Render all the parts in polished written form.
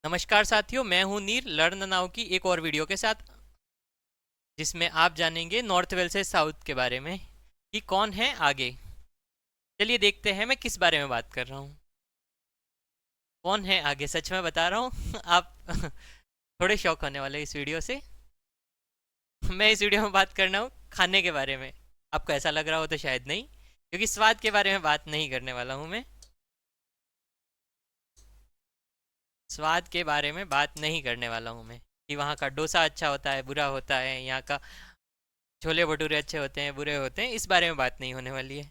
नमस्कार साथियों, मैं हूं नीर लर्न नाउ की एक और वीडियो के साथ, जिसमें आप जानेंगे नॉर्थ वेल से साउथ के बारे में कि कौन है आगे। चलिए देखते हैं मैं किस बारे में बात कर रहा हूँ। कौन है आगे, सच में बता रहा हूँ आप थोड़े शौक होने वाले इस वीडियो से। मैं इस वीडियो में बात करना हूँ खाने के बारे में। आपको ऐसा लग रहा हो तो शायद नहीं, क्योंकि स्वाद के बारे में बात नहीं करने वाला हूँ मैं। स्वाद के बारे में बात नहीं करने वाला हूँ मैं कि वहाँ का डोसा अच्छा होता है बुरा होता है, यहाँ का छोले भटूरे अच्छे होते हैं बुरे होते हैं, इस बारे में बात नहीं होने वाली है।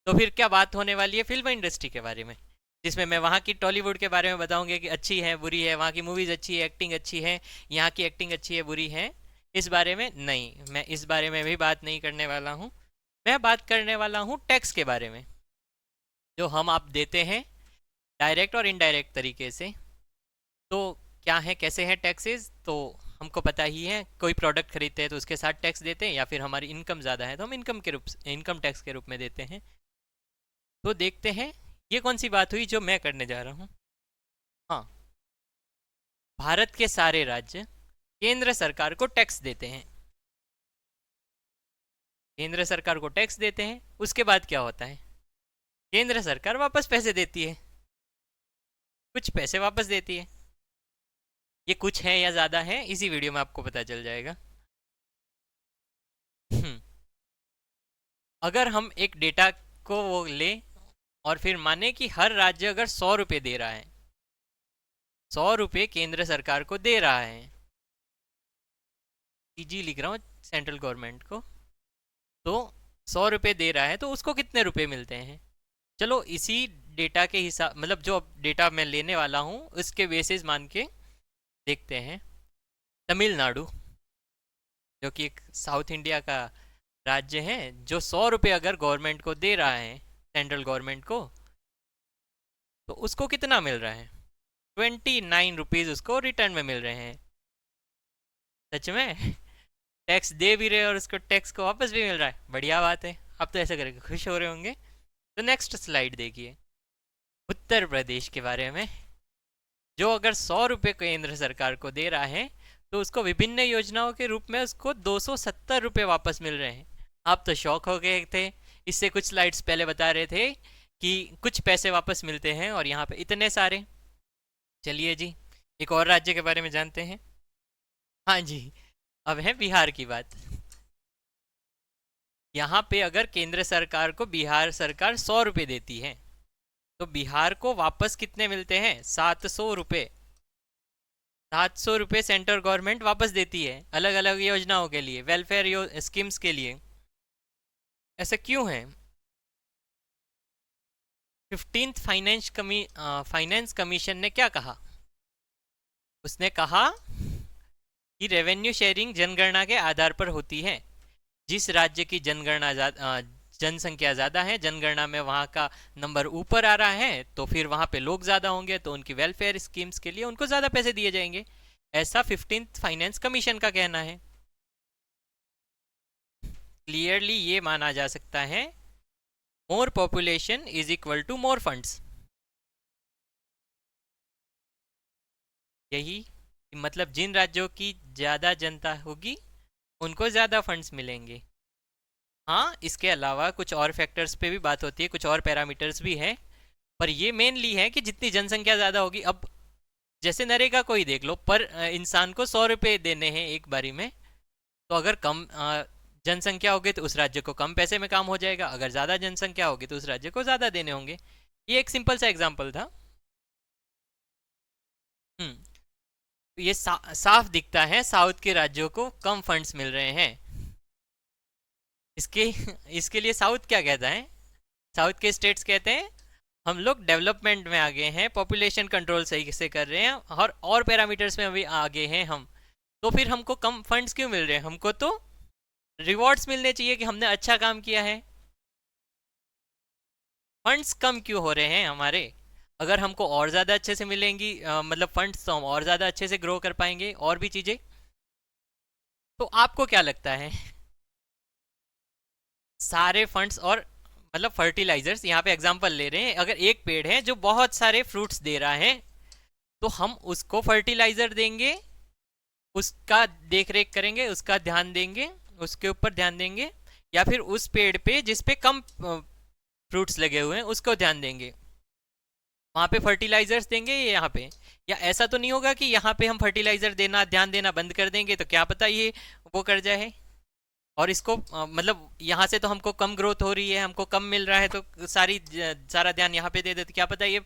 तो फिर क्या बात होने वाली है? फिल्म इंडस्ट्री के बारे में, जिसमें मैं वहाँ की टॉलीवुड के बारे में बताऊंगी कि अच्छी है बुरी है, वहाँ की मूवीज़ अच्छी है, एक्टिंग अच्छी है, यहाँ की एक्टिंग अच्छी है बुरी है। इस बारे में नहीं, मैं इस बारे में भी बात नहीं करने वाला हूँ। मैं बात करने वाला हूँ टैक्स के बारे में, जो हम आप देते हैं डायरेक्ट और इनडायरेक्ट तरीके से। तो क्या है, कैसे हैं टैक्सेस, तो हमको पता ही है। कोई प्रोडक्ट खरीदते हैं तो उसके साथ टैक्स देते हैं, या फिर हमारी इनकम ज़्यादा है तो हम इनकम टैक्स के रूप में देते हैं। तो देखते हैं ये कौन सी बात हुई जो मैं करने जा रहा हूँ। हाँ, भारत के सारे राज्य केंद्र सरकार को टैक्स देते हैं। केंद्र सरकार को टैक्स देते हैं, उसके बाद क्या होता है? केंद्र सरकार वापस पैसे देती है, कुछ पैसे वापस देती है। ये कुछ है या ज़्यादा है, इसी वीडियो में आपको पता चल जाएगा। अगर हम एक डेटा को वो ले और फिर माने कि हर राज्य अगर 100 रुपये दे रहा है, 100 रुपये केंद्र सरकार को दे रहा है, जी लिख रहा हूँ सेंट्रल गवर्नमेंट को, तो 100 रुपये दे रहा है तो उसको कितने रुपए मिलते हैं? चलो इसी डेटा के हिसाब, मतलब जो डेटा मैं लेने वाला हूँ उसके बेसिस मान के देखते हैं। तमिलनाडु, जो कि एक साउथ इंडिया का राज्य है, जो 100 रुपये अगर गवर्नमेंट को दे रहा है, सेंट्रल गवर्नमेंट को, तो उसको कितना मिल रहा है? 29 रुपीज़ उसको रिटर्न में मिल रहे हैं। सच में टैक्स दे भी रहे और उसको टैक्स को वापस भी मिल रहा है, बढ़िया बात है। आप तो ऐसा करके खुश हो रहे होंगे। तो नेक्स्ट स्लाइड देखिए, उत्तर प्रदेश के बारे में, जो अगर 100 रुपये केंद्र सरकार को दे रहा है तो उसको विभिन्न योजनाओं के रूप में उसको 270 रुपये वापस मिल रहे हैं। आप तो शौक हो गए थे, इससे कुछ स्लाइड्स पहले बता रहे थे कि कुछ पैसे वापस मिलते हैं और यहाँ पे इतने सारे। चलिए जी, एक और राज्य के बारे में जानते हैं। हाँ जी, अब है बिहार की बात। यहाँ पे अगर केंद्र सरकार को बिहार सरकार 100 रुपये देती है, तो बिहार को वापस कितने मिलते हैं? 700 रुपये। 700 रुपये सेंट्रल गवर्नमेंट वापस देती है अलग अलग योजनाओं के लिए, वेलफेयर स्कीम्स के लिए। ऐसा क्यों है? 15th फाइनेंस कमीशन ने क्या कहा? उसने कहा कि रेवेन्यू शेयरिंग जनगणना के आधार पर होती है। जिस राज्य की जनसंख्या ज़्यादा है, जनगणना में वहाँ का नंबर ऊपर आ रहा है, तो फिर वहाँ पे लोग ज़्यादा होंगे तो उनकी वेलफेयर स्कीम्स के लिए उनको ज़्यादा पैसे दिए जाएंगे। ऐसा 15th फाइनेंस कमीशन का कहना है। क्लियरली ये माना जा सकता है, more population is equal to more funds. यही मतलब, जिन राज्यों की ज़्यादा जनता होगी उनको ज़्यादा फंड्स मिलेंगे। हाँ, इसके अलावा कुछ और फैक्टर्स पे भी बात होती है, कुछ और पैरामीटर्स भी हैं, पर ये मेनली है कि जितनी जनसंख्या ज़्यादा होगी। अब जैसे नरेगा को ही देख लो, पर इंसान को 100 रुपये देने हैं एक बारी में, तो अगर कम जनसंख्या होगी तो उस राज्य को कम पैसे में काम हो जाएगा, अगर ज़्यादा जनसंख्या होगी तो उस राज्य को ज़्यादा देने होंगे। ये एक सिंपल सा एग्जाम्पल था। तो ये साफ दिखता है साउथ के राज्यों को कम फंड्स मिल रहे हैं। इसके इसके लिए साउथ क्या कहता है? साउथ के स्टेट्स कहते हैं हम लोग डेवलपमेंट में आगे हैं, पॉपुलेशन कंट्रोल सही से कर रहे हैं और पैरामीटर्स में अभी आगे हैं हम, तो फिर हमको कम फंड्स क्यों मिल रहे हैं? हमको तो रिवॉर्ड्स मिलने चाहिए कि हमने अच्छा काम किया है। फंड्स कम क्यों हो रहे हैं हमारे? अगर हमको और ज़्यादा अच्छे से मिलेंगी, मतलब फंड्स, तो हम और ज़्यादा अच्छे से ग्रो कर पाएंगे और भी चीज़ें। तो आपको क्या लगता है, सारे फंड्स और मतलब फर्टिलाइजर्स, यहाँ पे एग्जांपल ले रहे हैं, अगर एक पेड़ है जो बहुत सारे फ्रूट्स दे रहा है, तो हम उसको फर्टिलाइज़र देंगे, उसका देख रेख करेंगे, उसका ध्यान देंगे, उसके ऊपर ध्यान देंगे, या फिर उस पेड़ पे जिस पे कम फ्रूट्स लगे हुए हैं उसको ध्यान देंगे, वहाँ पे फर्टिलाइजर्स देंगे ये यहाँ पे। या ऐसा तो नहीं होगा कि यहाँ पे हम फर्टिलाइजर देना ध्यान देना बंद कर देंगे तो क्या पता ये वो कर जाए, और इसको मतलब यहाँ से तो हमको कम ग्रोथ हो रही है, हमको कम मिल रहा है, तो सारा ध्यान यहाँ पे दे दे तो क्या पता ये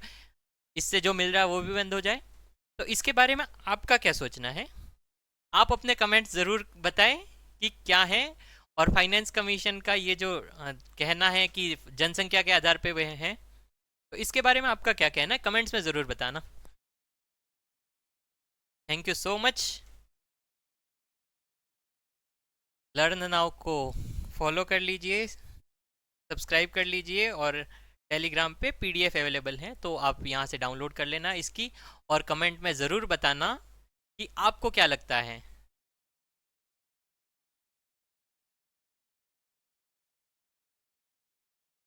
इससे जो मिल रहा है वो भी बंद हो जाए। तो इसके बारे में आपका क्या सोचना है? आप अपने कमेंट्स ज़रूर बताएं कि क्या है। और फाइनेंस कमीशन का ये जो कहना है कि जनसंख्या के आधार पे वह है, तो इसके बारे में आपका क्या कहना है कमेंट्स में ज़रूर बताना। Thank you so much. Learn now को फॉलो कर लीजिए, सब्सक्राइब कर लीजिए, और टेलीग्राम पे पीडीएफ अवेलेबल है तो आप यहाँ से डाउनलोड कर लेना इसकी, और कमेंट में ज़रूर बताना कि आपको क्या लगता है